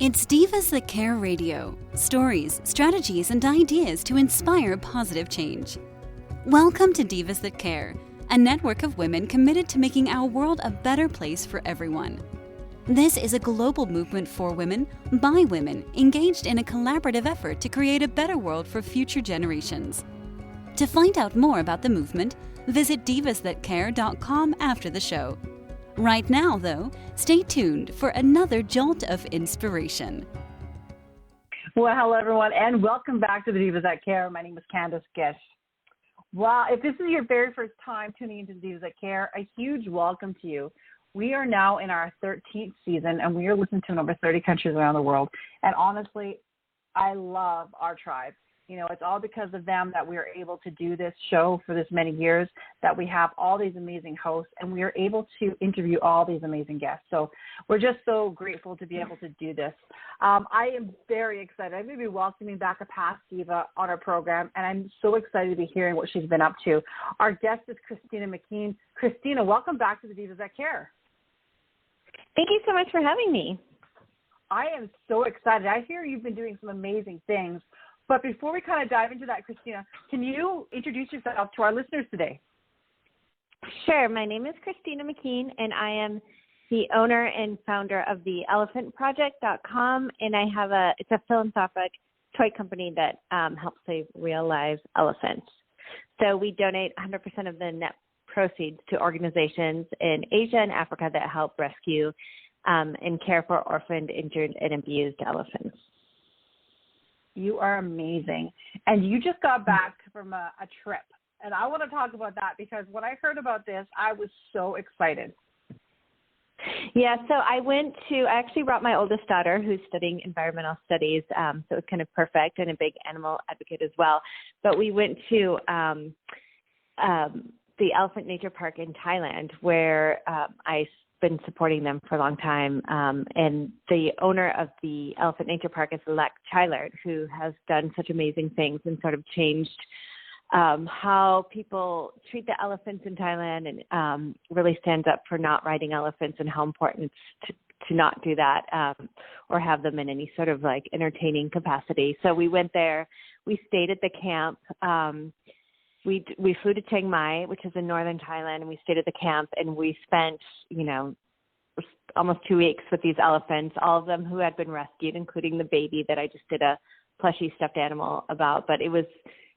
It's Divas That Care Radio. Stories, strategies, and ideas to inspire positive change. Welcome to Divas That Care, a network of women committed to making our world a better place for everyone. This is a global movement for women, by women, engaged in a collaborative effort to create a better world for future generations. To find out more about the movement, visit divasthatcare.com after the show. Right now, though, stay tuned for another jolt of inspiration. Well, hello, everyone, and welcome back to the Divas That Care. My name is Candace Gish. Well, if this is your very first time tuning into the Divas That Care, a huge welcome to you. We are now in our 13th season, and we are listening to over 30 countries around the world. And honestly, I love our tribe. You know, it's all because of them that we are able to do this show for this many years, that we have all these amazing hosts, and we are able to interview all these amazing guests. So we're just so grateful to be able to do this. I am very excited. I'm going to be welcoming back a past diva on our program, and I'm so excited to be hearing what she's been up to. Our guest is Christina McKean. Christina, welcome back to the Divas That Care. Thank you so much for having me. I am so excited. I hear you've been doing some amazing things. But before we kind of dive into that, Christina, can you introduce yourself to our listeners today? Sure. My name is Christina McKean, and I am the owner and founder of the elephantproject.com, and I have it's a philanthropic toy company that helps save real live elephants. So we donate 100% of the net proceeds to organizations in Asia and Africa that help rescue and care for orphaned, injured, and abused elephants. You are amazing. And you just got back from a trip. And I want to talk about that because when I heard about this, I was so excited. Yeah, so I actually brought my oldest daughter who's studying environmental studies, so it's kind of perfect, and a big animal advocate as well. But we went to the Elephant Nature Park in Thailand where I've been supporting them for a long time. And the owner of the Elephant Nature Park is Lex Chilard, who has done such amazing things and sort of changed how people treat the elephants in Thailand, and really stands up for not riding elephants and how important it's to not do that or have them in any sort of like entertaining capacity. So we went there. We stayed at the camp. We flew to Chiang Mai, which is in northern Thailand, and we stayed at the camp, and we spent, almost 2 weeks with these elephants, all of them who had been rescued, including the baby that I just did a plushy stuffed animal about. But it was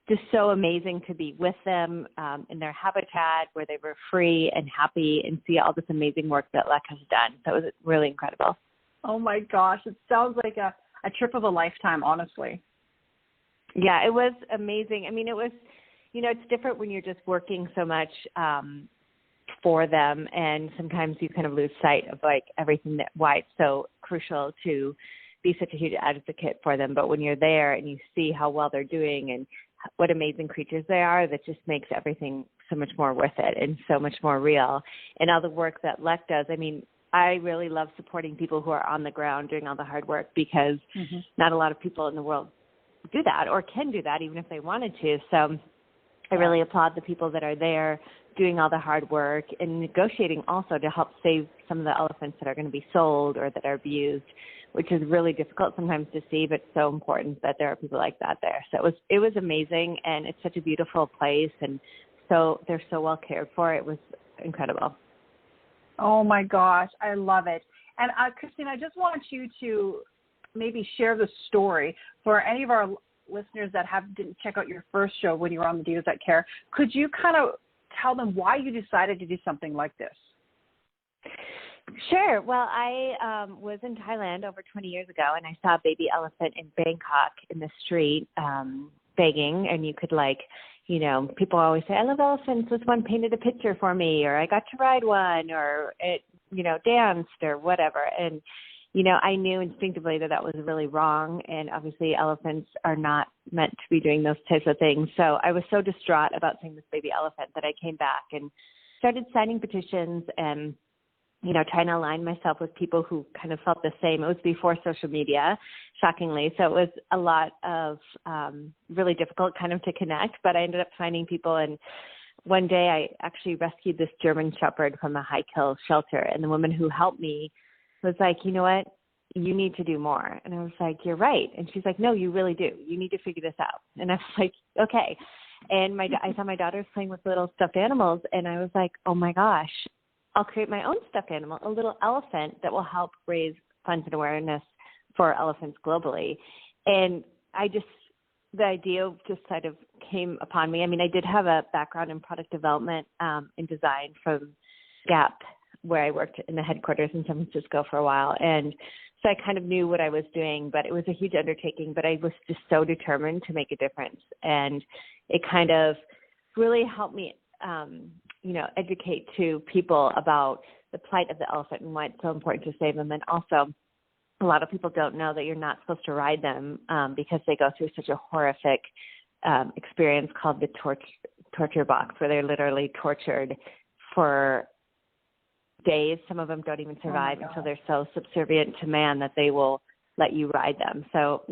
just so amazing to be with them in their habitat where they were free and happy and see all this amazing work that Lek has done. So it was really incredible. Oh, my gosh. It sounds like a trip of a lifetime, honestly. Yeah, it was amazing. I mean, it was, it's different when you're just working so much for them, and sometimes you kind of lose sight of like everything why it's so crucial to be such a huge advocate for them. But when you're there and you see how well they're doing and what amazing creatures they are, that just makes everything so much more worth it and so much more real. And all the work that Lek does, I mean, I really love supporting people who are on the ground doing all the hard work, because not a lot of people in the world do that or can do that even if they wanted to. So I really applaud the people that are there doing all the hard work and negotiating also to help save some of the elephants that are going to be sold or that are abused, which is really difficult sometimes to see, but so important that there are people like that there. So it was amazing, and it's such a beautiful place, and so they're so well cared for. It was incredible. Oh, my gosh. I love it. And Christine, I just want you to maybe share the story for any of our listeners that didn't check out your first show when you were on the Divas That Care. Could you kind of tell them why you decided to do something like this? Sure. Well, I was in Thailand over 20 years ago, and I saw a baby elephant in Bangkok in the street begging, and you could people always say, I love elephants. This one painted a picture for me, or I got to ride one, or it, danced or whatever. And I knew instinctively that was really wrong, and obviously elephants are not meant to be doing those types of things. So I was so distraught about seeing this baby elephant that I came back and started signing petitions and, trying to align myself with people who kind of felt the same. It was before social media, shockingly. So it was a lot of really difficult kind of to connect, but I ended up finding people. And one day I actually rescued this German Shepherd from a high kill shelter, and the woman who helped me was like, you know what, you need to do more. And I was like, you're right. And she's like, no, you really do. You need to figure this out. And I was like, okay. And I saw my daughters playing with little stuffed animals, and I was like, oh my gosh, I'll create my own stuffed animal, a little elephant that will help raise funds and awareness for elephants globally. And the idea just sort of came upon me. I mean, I did have a background in product development and design from Gap, where I worked in the headquarters in San Francisco for a while. And so I kind of knew what I was doing, but it was a huge undertaking, but I was just so determined to make a difference. And it kind of really helped me, educate to people about the plight of the elephant and why it's so important to save them. And also, a lot of people don't know that you're not supposed to ride them because they go through such a horrific experience called the torture box, where they're literally tortured for days. Some of them don't even survive until they're so subservient to man that they will let you ride them. So,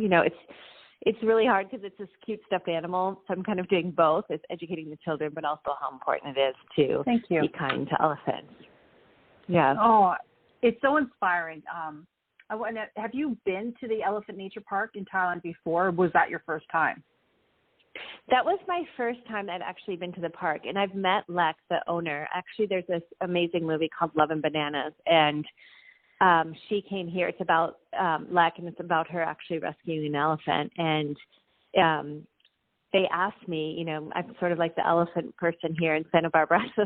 it's really hard because it's this cute stuffed animal. So I'm kind of doing both. It's educating the children, but also how important it is to be kind to elephants. Yeah. Oh, it's so inspiring. Have you been to the Elephant Nature Park in Thailand before? Or was that your first time? That was my first time I've actually been to the park, and I've met Lex, the owner. Actually, there's this amazing movie called Love and Bananas, and she came here. It's about Lex, and it's about her actually rescuing an elephant. And they asked me, I'm sort of like the elephant person here in Santa Barbara. So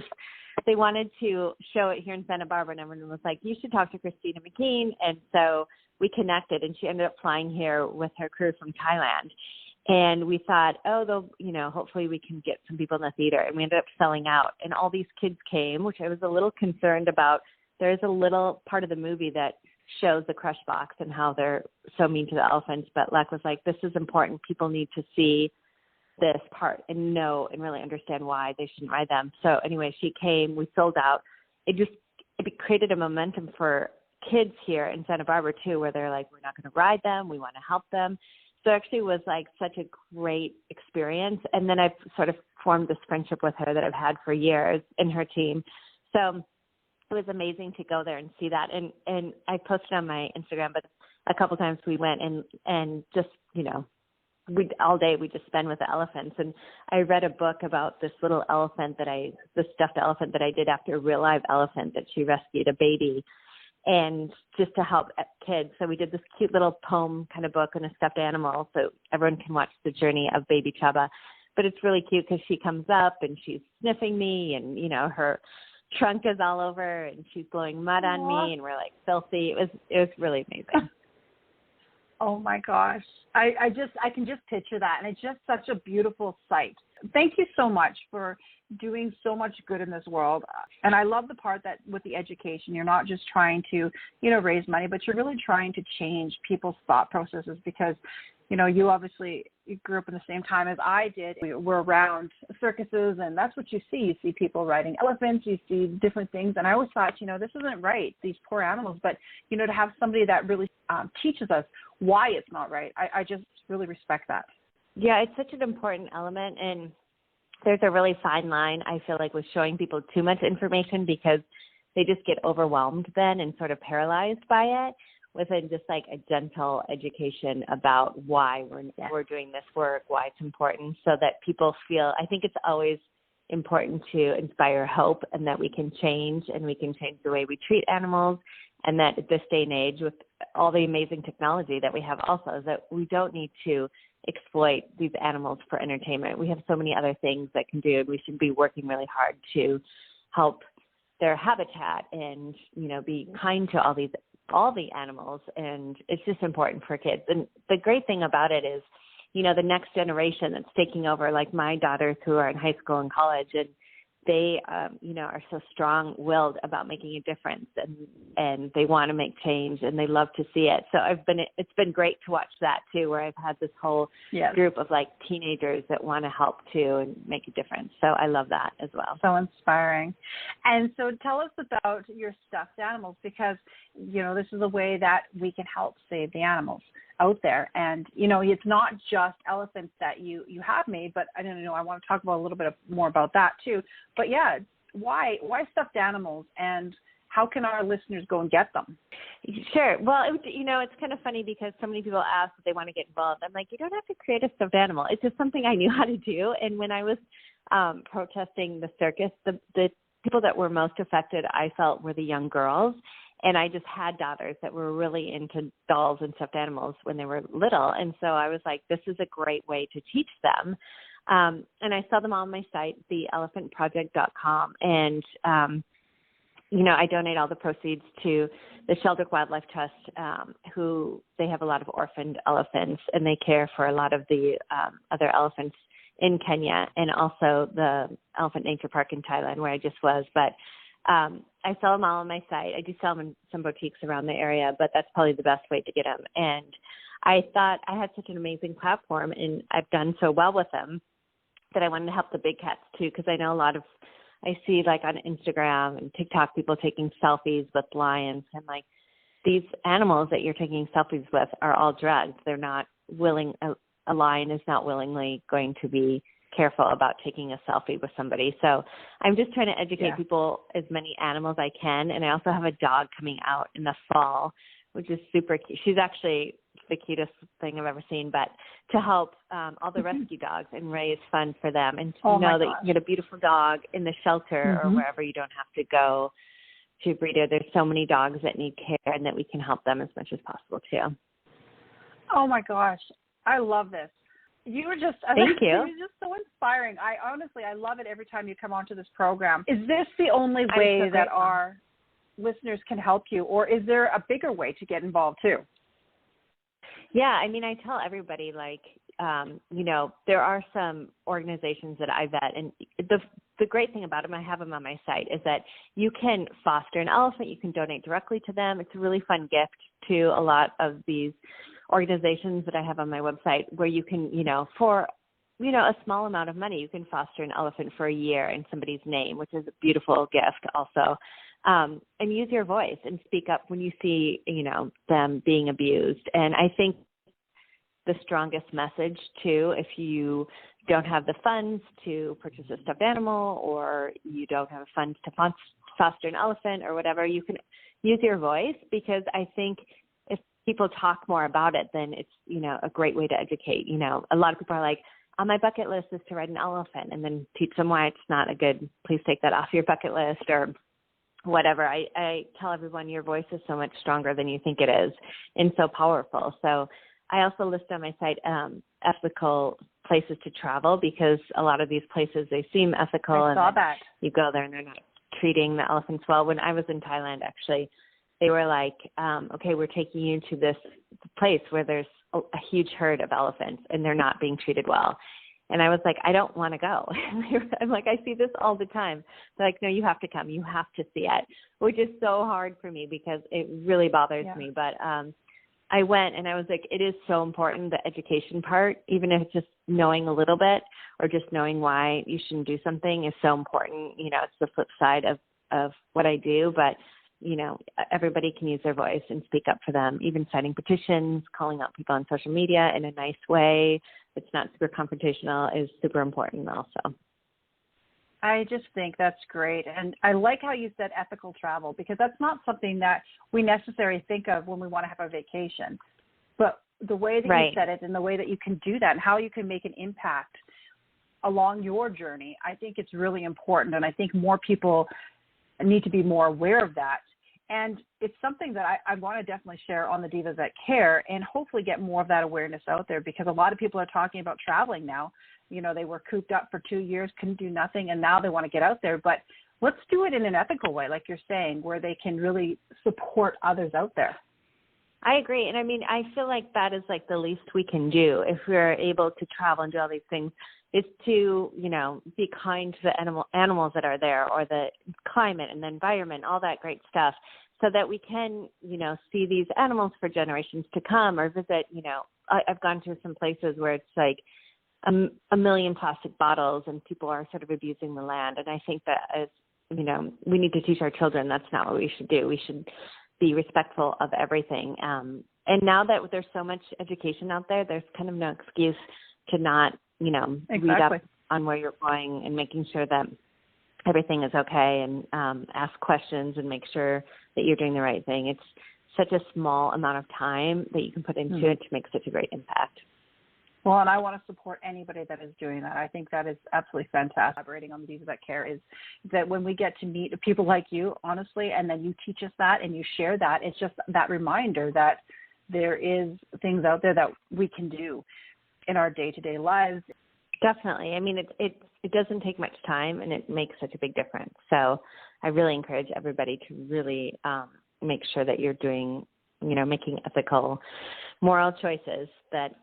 they wanted to show it here in Santa Barbara, and everyone was like, you should talk to Christina McKean. And so we connected, and she ended up flying here with her crew from Thailand. And we thought, hopefully we can get some people in the theater. And we ended up selling out. And all these kids came, which I was a little concerned about. There's a little part of the movie that shows the crush box and how they're so mean to the elephants. But Lex was like, this is important. People need to see this part and know and really understand why they shouldn't ride them. So anyway, she came. We sold out. It created a momentum for kids here in Santa Barbara, too, where they're like, we're not going to ride them. We want to help them. So it actually was like such a great experience. And then I've sort of formed this friendship with her that I've had for years and her team. So it was amazing to go there and see that. And I posted on my Instagram, but a couple times we went and just, all day we just spend with the elephants. And I read a book about this little elephant this stuffed elephant that I did after a real live elephant that she rescued, a baby, and just to help kids. So we did this cute little poem kind of book on a stuffed animal so everyone can watch the journey of baby Chubba. But it's really cute because she comes up and she's sniffing me, and, her trunk is all over, and she's blowing mud on me, and we're like filthy. It was really amazing. Oh my gosh. I can just picture that. And it's just such a beautiful sight. Thank you so much for doing so much good in this world. And I love the part that with the education, you're not just trying to, raise money, but you're really trying to change people's thought processes because, you obviously grew up in the same time as I did. We're around circuses, and that's what you see. You see people riding elephants, you see different things. And I always thought, this isn't right, these poor animals. But, to have somebody that really teaches us why it's not right, I just really respect that. Yeah, it's such an important element. And there's a really fine line, I feel like, with showing people too much information because they just get overwhelmed then and sort of paralyzed by it, within just like a gentle education about why we're doing this work, why it's important, so that people feel, I think it's always important to inspire hope and that we can change, and we can change the way we treat animals, and that at this day and age with all the amazing technology that we have also, is that we don't need to exploit these animals for entertainment. We have so many other things that can do, and we should be working really hard to help their habitat and, be kind to all the animals. And it's just important for kids. And the great thing about it is, the next generation that's taking over, like my daughters who are in high school and college, and they, are so strong-willed about making a difference, and they want to make change, and they love to see it. So it's been great to watch that too, where I've had this whole group of like teenagers that want to help too and make a difference. So I love that as well. So inspiring. And so tell us about your stuffed animals, because, this is a way that we can help save the animals out there. And, it's not just elephants that you have made, but I don't know, I want to talk about a little bit more about that too. But yeah, why stuffed animals, and how can our listeners go and get them? Sure. Well, it's kind of funny because so many people ask if they want to get involved. I'm like, you don't have to create a stuffed animal. It's just something I knew how to do. And when I was protesting the circus, the people that were most affected, I felt, were the young girls. And I just had daughters that were really into dolls and stuffed animals when they were little. And so I was like, this is a great way to teach them. And I sell them on my site, theelephantproject.com. And, I donate all the proceeds to the Sheldrick Wildlife Trust, who they have a lot of orphaned elephants, and they care for a lot of the other elephants in Kenya, and also the Elephant Nature Park in Thailand, where I just was. But I sell them all on my site. I do sell them in some boutiques around the area, but that's probably the best way to get them. And I thought I had such an amazing platform, and I've done so well with them that I wanted to help the big cats too, because I know I see like on Instagram and TikTok people taking selfies with lions, and like these animals that you're taking selfies with are all drugged. They're not willing. A lion is not willingly going to be careful about taking a selfie with somebody. So I'm just trying to educate people as many animals I can. And I also have a dog coming out in the fall, which is super cute. She's actually the cutest thing I've ever seen, but to help all the rescue dogs and raise funds for them, and to know that you can get a beautiful dog in the shelter or wherever you don't have to go to breed it. There's so many dogs that need care, and that we can help them as much as possible too. Oh my gosh, I love this. You were just Thank you. You're just so inspiring. I love it every time you come onto this program. Is this the only way that our listeners can help you, or is there a bigger way to get involved too? Yeah, I mean, I tell everybody, like, there are some organizations that I vet, and the great thing about them, I have them on my site, is that you can foster an elephant, you can donate directly to them. It's a really fun gift to a lot of these organizations that I have on my website, where you can, for, a small amount of money, you can foster an elephant for a year in somebody's name, which is a beautiful gift also. And use your voice and speak up when you see, them being abused. And I think the strongest message too, if you don't have the funds to purchase a stuffed animal, or you don't have funds to foster an elephant or whatever, you can use your voice, because I think if people talk more about it, then it's, a great way to educate. A lot of people are like, on my bucket list is to ride an elephant, and then teach them why it's not a good, please take that off your bucket list, or whatever. I tell everyone your voice is so much stronger than you think it is, and so powerful. So I also list on my site ethical places to travel, because a lot of these places, they seem ethical. I saw that. You go there and they're not treating the elephants well. When I was in Thailand, actually, they were like, okay, we're taking you to this place where there's a huge herd of elephants and they're not being treated well. And I was like, I don't want to go. I'm like, I see this all the time. They're like, no, you have to come. You have to see it, which is so hard for me because it really bothers me. But I went, and I was like, it is so important, the education part, even if it's just knowing a little bit or just knowing why you shouldn't do something is so important. It's the flip side of what I do. But, everybody can use their voice and speak up for them, even signing petitions, calling out people on social media in a nice way. It's not super confrontational is super important also. I just think that's great. And I like how you said ethical travel, because that's not something that we necessarily think of when we want to have a vacation. But the way that you said it, and the way that you can do that, and how you can make an impact along your journey, I think it's really important. And I think more people need to be more aware of that. And it's something that I want to definitely share on the Divas That Care, and hopefully get more of that awareness out there, because a lot of people are talking about traveling now. They were cooped up for 2 years, couldn't do nothing, and now they want to get out there. But let's do it in an ethical way, like you're saying, where they can really support others out there. I agree. And I mean, I feel like that is like the least we can do if we're able to travel and do all these things, is to, be kind to the animals that are there, or the climate and the environment, all that great stuff, so that we can, see these animals for generations to come, or visit, I've gone to some places where it's like a million plastic bottles and people are sort of abusing the land. And I think that as, we need to teach our children that's not what we should do. We should be respectful of everything. And now that there's so much education out there, there's kind of no excuse to not, read up on where you're going, and making sure that everything is okay and ask questions and make sure that you're doing the right thing. It's such a small amount of time that you can put into it to make such a great impact. Well, and I want to support anybody that is doing that. I think that is absolutely fantastic. Collaborating on the Divas That Care is that when we get to meet people like you, honestly, and then you teach us that and you share that, it's just that reminder that there is things out there that we can do in our day-to-day lives. Definitely. I mean, it doesn't take much time, and it makes such a big difference. So I really encourage everybody to really make sure that you're doing, making ethical, moral choices that,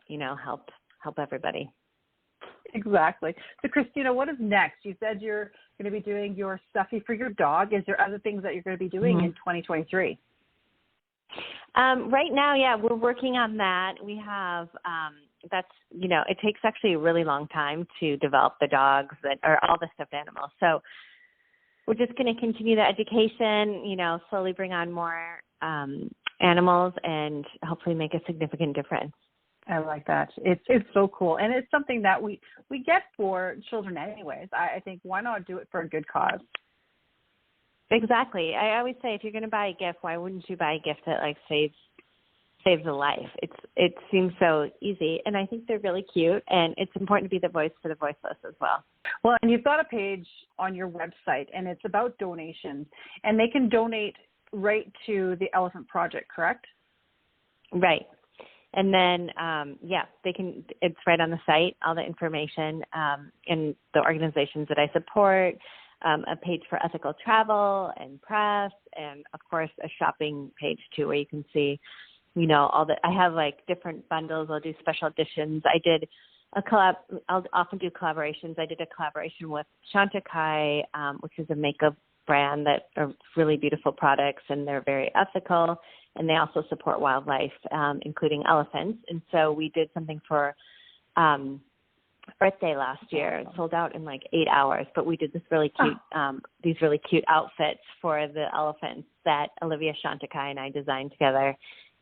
help everybody. Exactly. So, Christina, what is next? You said you're going to be doing your stuffy for your dog. Is there other things that you're going to be doing in 2023? Right now, yeah, we're working on that. We have, it takes actually a really long time to develop the dogs or all the stuffed animals. So we're just going to continue the education, slowly bring on more animals and hopefully make a significant difference. I like that. It's so cool. And it's something that we get for children anyways. I think why not do it for a good cause? Exactly. I always say if you're going to buy a gift, why wouldn't you buy a gift that saves a life? It seems so easy, and I think they're really cute, and it's important to be the voice for the voiceless as well. Well, and you've got a page on your website, and it's about donations, and they can donate right to the Elephant Project, correct? Right. And then, they can. It's right on the site, all the information, and the organizations that I support, a page for ethical travel and press, and of course a shopping page too, where you can see, I have like different bundles. I'll do special editions. I did I'll often do collaborations. I did a collaboration with Chantecaille, which is a makeup brand that are really beautiful products, and they're very ethical, and they also support wildlife, including elephants. And so we did something for Earth Day last year. It sold out in like 8 hours, but we did this really cute, these really cute outfits for the elephants that Olivia Chantecaille and I designed together.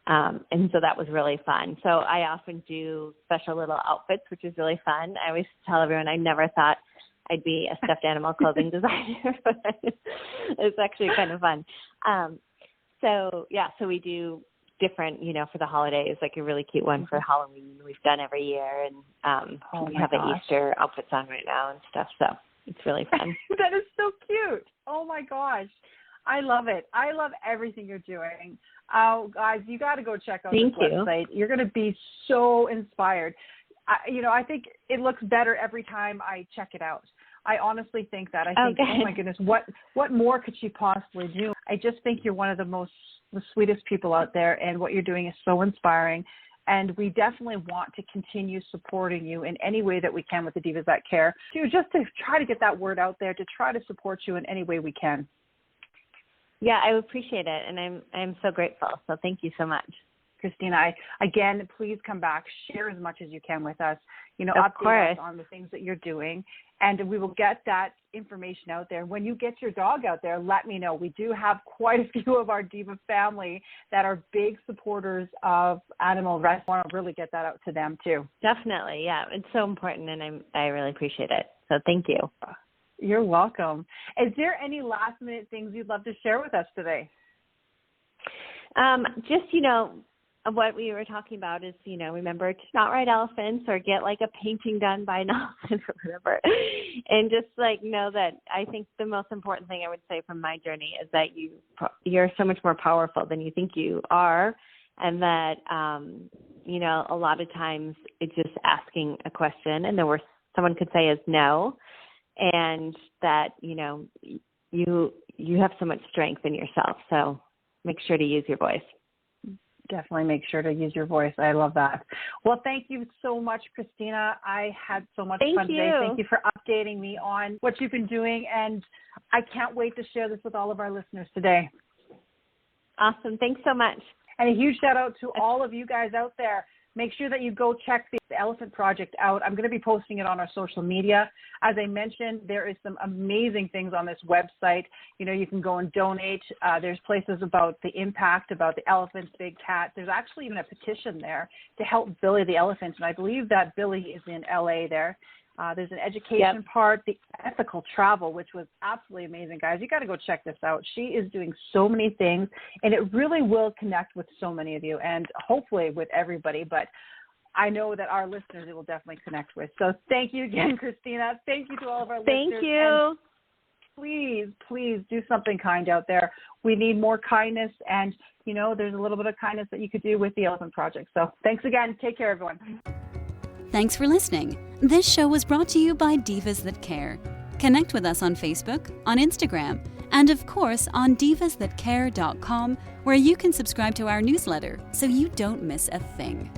And so that was really fun. So I often do special little outfits, which is really fun. I always tell everyone I never thought I'd be a stuffed animal clothing designer, but it's actually kind of fun. So we do different, for the holidays, like a really cute one for Halloween we've done every year. And we have the Easter outfits on right now and stuff. So it's really fun. That is so cute. Oh my gosh. I love it. I love everything you're doing. Oh, guys, you got to go check out this website. You're going to be so inspired. I think it looks better every time I check it out. I honestly think that. I think, oh my goodness, what more could she possibly do? I just think you're one of the sweetest people out there, and what you're doing is so inspiring. And we definitely want to continue supporting you in any way that we can with the Divas That Care, just to try to get that word out there, to try to support you in any way we can. Yeah, I appreciate it, and I'm so grateful. So thank you so much. Christina, again, please come back, share as much as you can with us, update us on the things that you're doing, and we will get that information out there. When you get your dog out there, let me know. We do have quite a few of our Diva family that are big supporters of animal rescue. I want to really get that out to them too. Definitely, yeah. It's so important, and I really appreciate it. So thank you. You're welcome. Is there any last-minute things you'd love to share with us today? Just, what we were talking about is, remember to not ride elephants or get like a painting done by an elephant or whatever. And just know that I think the most important thing I would say from my journey is that you're so much more powerful than you think you are. And that, a lot of times it's just asking a question, and the worst someone could say is no. And that, you have so much strength in yourself. So make sure to use your voice. Definitely make sure to use your voice. I love that. Well, thank you so much, Christina. I had so much fun today. Thank you for updating me on what you've been doing, and I can't wait to share this with all of our listeners today. Awesome. Thanks so much. And a huge shout out to all of you guys out there. Make sure that you go check the Elephant Project out. I'm going to be posting it on our social media. As I mentioned, there is some amazing things on this website. You can go and donate. There's places about the impact, about the elephants, big cats. There's actually even a petition there to help Billy the elephant. And I believe that Billy is in LA there. There's an education part, the ethical travel, which was absolutely amazing, guys. You got to go check this out. She is doing so many things, and it really will connect with so many of you, and hopefully with everybody. But I know that our listeners it will definitely connect with. So thank you again, Christina. Thank you to all of our listeners. Thank you. And please do something kind out there. We need more kindness, and, there's a little bit of kindness that you could do with the Elephant Project. So thanks again. Take care, everyone. Thanks for listening. This show was brought to you by Divas That Care. Connect with us on Facebook, on Instagram, and of course on divasthatcare.com, where you can subscribe to our newsletter so you don't miss a thing.